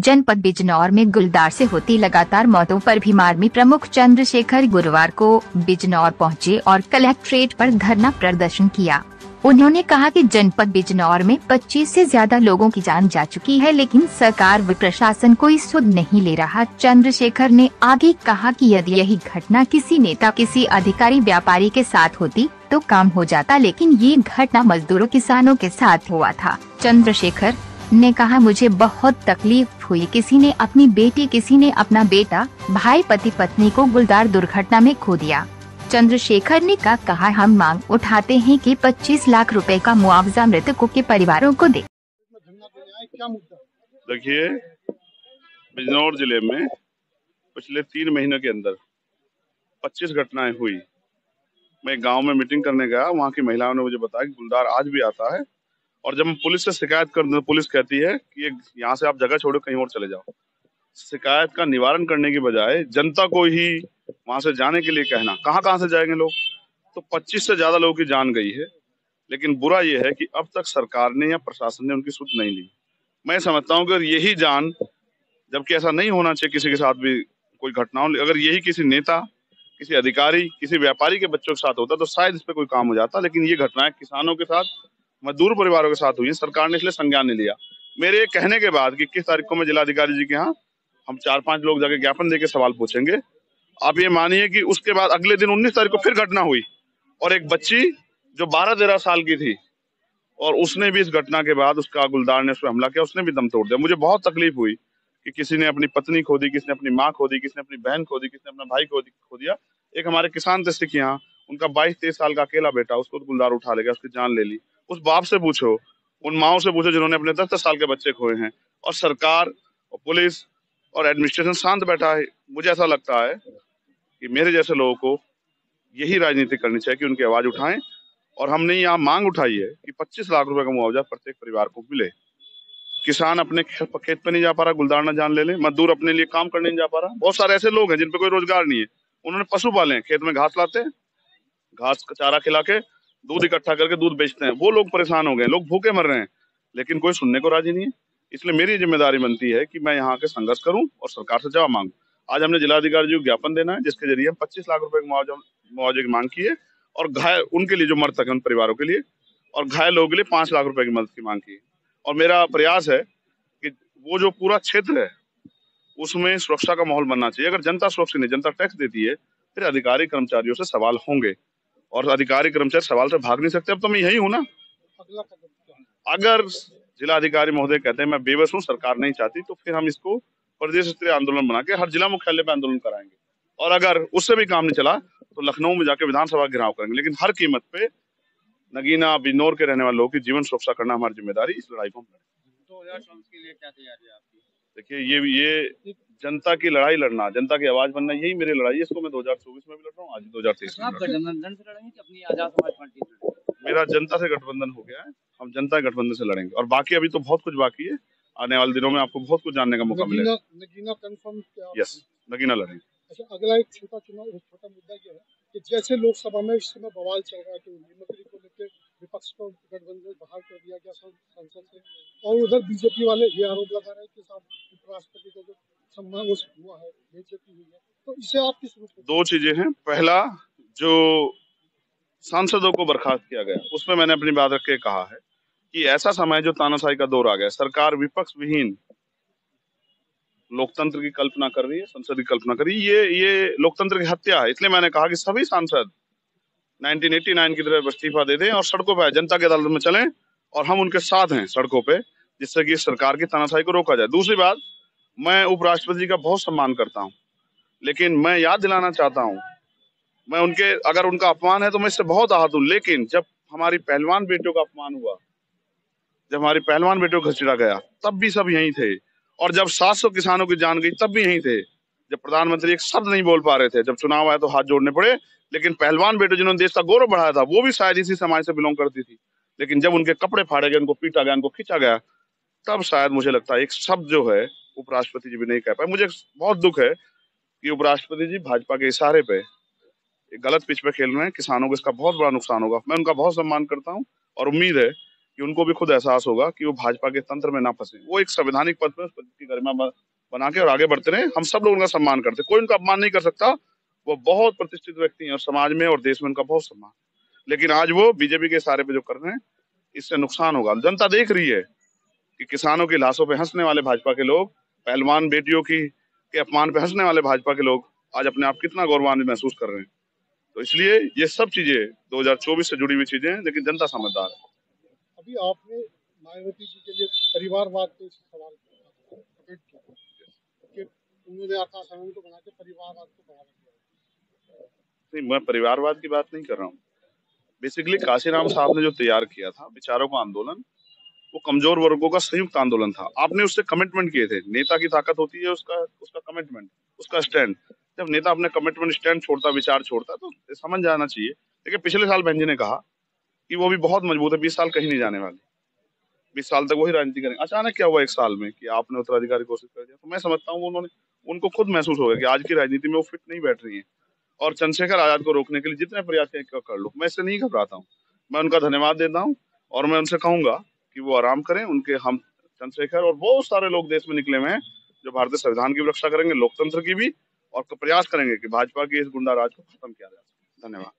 जनपद बिजनौर में गुलदार से होती लगातार मौतों पर भी मार्मी प्रमुख चंद्रशेखर गुरुवार को बिजनौर पहुंचे और कलेक्ट्रेट पर धरना प्रदर्शन किया। उन्होंने कहा कि जनपद बिजनौर में 25 से ज्यादा लोगों की जान जा चुकी है, लेकिन सरकार व प्रशासन कोई सुध नहीं ले रहा। चंद्रशेखर ने आगे कहा कि यदि यही घटना किसी नेता, किसी अधिकारी, व्यापारी के साथ होती तो काम हो जाता, लेकिन ये घटना मजदूरों, किसानों के साथ हुआ था। चंद्रशेखर ने कहा, मुझे बहुत तकलीफ हुई। किसी ने अपनी बेटी, किसी ने अपना बेटा, भाई, पति पत्नी को गुलदार दुर्घटना में खो दिया। चंद्रशेखर ने कहा, हम मांग उठाते हैं कि 25 लाख रुपए का मुआवजा मृतकों के परिवारों को दे। देखिए, बिजनौर जिले में पिछले 3 महीनों के अंदर 25 घटनाएं हुई। मैं गांव में मीटिंग करने गया, वहां की महिलाओं ने मुझे बताया कि गुलदार आज भी आता है, और जब हम पुलिस से शिकायत करते हैं, पुलिस कहती है कि यहाँ से आप जगह छोड़ो, कहीं और चले जाओ। शिकायत का निवारण करने की बजाय जनता को ही वहां से जाने के लिए कहना, कहाँ से जाएंगे लोग। तो 25 से ज्यादा लोगों की जान गई है, लेकिन बुरा यह है कि अब तक सरकार ने या प्रशासन ने उनकी सुध नहीं ली। मैं समझता हूँ कि यही जान, जबकि ऐसा नहीं होना चाहिए किसी के साथ भी कोई घटना हो, अगर यही किसी नेता, किसी अधिकारी, किसी व्यापारी के बच्चों के साथ होता तो शायद इस पे कोई काम हो जाता, लेकिन ये घटनाएं किसानों के साथ, मजदूर परिवारों के साथ हुई है। सरकार ने इसलिए संज्ञान नहीं लिया। मेरे कहने के बाद कि 21 तारीख को मैं जिलाधिकारी जी के यहाँ हम 4-5 लोग जाके ज्ञापन देके सवाल पूछेंगे, आप ये मानिए कि उसके बाद अगले दिन 19 तारीख को फिर घटना हुई, और एक बच्ची जो 12-13 साल की थी, और उसने भी इस घटना के बाद उसका गुलदार ने उस पर हमला किया, उसने भी दम तोड़ दिया। मुझे बहुत तकलीफ हुई कि किसी ने अपनी पत्नी खो दी, किसी ने अपनी माँ खो दी, किसी ने अपनी बहन खो दी, किसी ने अपना भाई खो दिया। एक हमारे किसान थे सिख यहाँ, उनका 22-23 साल का अकेला बेटा, उसको गुलदार उठा ले गया, उसकी जान ले ली। उस बाप से पूछो, उन माओ से पूछो जिन्होंने अपने 10-10 साल के बच्चे खोए हैं, और सरकार और पुलिस और एडमिनिस्ट्रेशन शांत बैठा है। मुझे ऐसा लगता है कि मेरे जैसे लोगों को यही राजनीति करनी चाहिए कि उनकी आवाज उठाएं, और हमने यहाँ मांग उठाई है कि 25 लाख रुपए का मुआवजा प्रत्येक परिवार को मिले। किसान अपने खेत पे नहीं जा पा रहा, गुलदार ना जान ले ले। मजदूर अपने लिए काम करने नहीं जा पा रहा। बहुत सारे ऐसे लोग हैं जिन पे कोई रोजगार नहीं है, उन्होंने पशु पाले हैं, खेत में घास लाते हैं, घास का चारा खिला के दूध इकट्ठा करके दूध बेचते हैं। वो लोग परेशान हो गए, लोग भूखे मर रहे हैं, लेकिन कोई सुनने को राजी नहीं है। इसलिए मेरी जिम्मेदारी बनती है कि मैं यहाँ के संघर्ष करूं और सरकार से जवाब मांगू। आज हमने जिलाधिकारी जी को ज्ञापन देना है, जिसके जरिए हम 25 लाख रुपए के मुआवजे की मांग की है, और घायल उनके लिए जो मृतक है उन परिवारों के लिए, और घायल लोगों के लिए 5 लाख रुपए की मदद की मांग की है। और मेरा प्रयास है कि वो जो पूरा क्षेत्र है उसमें सुरक्षा का माहौल बनना चाहिए। अगर जनता सुरक्षित नहीं, जनता टैक्स देती है, फिर अधिकारी कर्मचारियों से सवाल होंगे, और अधिकारी कर्मचारी सवाल से भाग नहीं सकते। अब तो मैं यही हूँ ना। अगर जिलाधिकारी महोदय कहते हैं मैं बेबस हूँ, सरकार नहीं चाहती, तो फिर हम इसको प्रदेश स्तरीय आंदोलन बना के हर जिला मुख्यालय पे आंदोलन कराएंगे, और अगर उससे भी काम नहीं चला तो लखनऊ में जाके विधानसभा घेराव करेंगे। लेकिन हर कीमत पे नगीना, बिजनौर के रहने वाले लोगों की जीवन सुरक्षा करना हमारी जिम्मेदारी। इस लड़ाई को हम लड़ेंगे। 2024 के लिए क्या तैयारी है आपकी? देखिए, ये जनता की लड़ाई लड़ना, जनता की आवाज बनना, यही मेरी लड़ाई है। इसको मैं 2024 में भी लड़ रहा हूँ, आज 2023 में। आप गठबंधन से लड़ेंगे कि अपनी आजाद समाज पार्टी से लड़ेंगे? मेरा जनता से गठबंधन हो गया है, हम जनता के गठबंधन से लड़ेंगे, और बाकी अभी तो बहुत कुछ बाकी है। आने वाले दिनों में आपको बहुत कुछ जानने का मौका मिलेगा। नगीना कंफर्म क्या? यस, नगीना लड़ेंगे। अच्छा, अगला एक छोटा मुद्दा ये है कि जैसे लोकसभा में इस समय बवाल चल रहा है कि मुख्यमंत्री को लेकर विपक्ष को गठबंधन बाहर कर दिया गया संसद से, और उधर बीजेपी वाले ये आरोप लगा रहे हैं कि उपराष्ट्रपति का जो सम्मान हुआ है, बेइज्जती हुई है, तो इसे आप किस रूप में? 2 चीजें हैं। पहला, जो सांसदों को बर्खास्त किया गया, उसमें मैंने अपनी बात रख के कहा है कि ऐसा समय जो तानाशाही का दौर आ गया, सरकार विपक्ष विहीन लोकतंत्र की कल्पना कर रही है, संसद की कल्पना कर रही है। ये लोकतंत्र की हत्या है। इसलिए मैंने कहा कि सभी सांसद 1989 की तरह इस्तीफा दे दें और सड़कों पर जनता के अदालत में चलें, और हम उनके साथ हैं सड़कों पे, जिससे कि सरकार की तानाशाही को रोका जाए। दूसरी बात, मैं उपराष्ट्रपति जी का बहुत सम्मान करता हूँ, लेकिन मैं याद दिलाना चाहता हूँ, मैं उनके, अगर उनका अपमान है तो मैं इससे बहुत आहत हूँ, लेकिन जब हमारी पहलवान बेटियों का अपमान हुआ, जब हमारी पहलवान बेटियों को घसीटा गया, तब भी सब यहीं थे, और जब 700 किसानों की जान गई तब भी यहीं थे। जब प्रधानमंत्री एक शब्द नहीं बोल पा रहे थे, जब चुनाव आया तो हाथ जोड़ने पड़े, लेकिन पहलवान बेटे जिन्होंने देश का गौरव बढ़ाया था, वो भी शायद इसी समाज से बिलोंग करती थी, लेकिन जब उनके कपड़े फाड़े गए, उनको पीटा गया, उनको खींचा गया, तब शायद मुझे लगता है एक शब्द जो है उपराष्ट्रपति जी भी नहीं कह पाए। मुझे बहुत दुख है कि उपराष्ट्रपति जी भाजपा के इशारे पे एक गलत पिच पे खेल रहे हैं। किसानों को इसका बहुत बड़ा नुकसान होगा। मैं उनका बहुत सम्मान करता हूँ, और उम्मीद है कि उनको भी खुद एहसास होगा कि वो भाजपा के तंत्र में ना फंसे। वो एक संवैधानिक पद पर उस पद की गरिमा बना के और आगे बढ़ते रहे। हम सब लोग उनका सम्मान करते, कोई उनका अपमान नहीं कर सकता। वो बहुत प्रतिष्ठित व्यक्ति हैं और समाज में और देश में उनका बहुत सम्मान। लेकिन आज वो बीजेपी के इशारे पे जो कर रहे हैं, इससे नुकसान होगा। जनता देख रही है कि किसानों की लाशों पे हंसने वाले भाजपा के लोग, पहलवान बेटियों के अपमान पे हंसने वाले भाजपा के लोग आज अपने आप कितना गौरवान्वित महसूस कर रहे हैं। तो इसलिए ये सब चीजें 2024 से जुड़ी हुई चीजें हैं, लेकिन जनता समझदार है। अभी आपने मायावती जी के लिए परिवारवाद पे सवाल किया कि उन्होंने आकाश आनंद को बना के परिवारवाद को बढ़ावा दिया। नहीं, मैं परिवारवाद की बात नहीं कर रहा हूँ। बेसिकली काशीराम साहब ने जो तैयार किया था विचारों का आंदोलन, वो कमजोर वर्गों का संयुक्त आंदोलन था। आपने उससे कमिटमेंट किए थे। नेता की ताकत होती है उसका कमिटमेंट, उसका स्टैंड। जब नेता अपने कमिटमेंट स्टैंड छोड़ता, विचार छोड़ता, तो समझ जाना चाहिए। लेकिन पिछले साल बहन जी ने कहा कि वो भी बहुत मजबूत है, 20 साल कहीं नहीं जाने वाले, 20 साल तक वही राजनीति करेंगे। अचानक क्या हुआ 1 साल में कि आपने उत्तराधिकारी घोषित कर दिया? तो मैं समझता हूँ उनको खुद महसूस हो गया कि आज की राजनीति में वो फिट नहीं बैठ रही है। और चंद्रशेखर आजाद को रोकने के लिए जितने प्रयास कर लो, मैं इससे नहीं घबराता हूँ। मैं उनका धन्यवाद देता हूँ और मैं उनसे कहूंगा कि वो आराम करें। उनके हम चंद्रशेखर और बहुत सारे लोग देश में निकले हुए हैं जो भारतीय संविधान की भी रक्षा करेंगे, लोकतंत्र की भी, और प्रयास करेंगे कि भाजपा के इस गुंडा राज को खत्म किया जाए। धन्यवाद।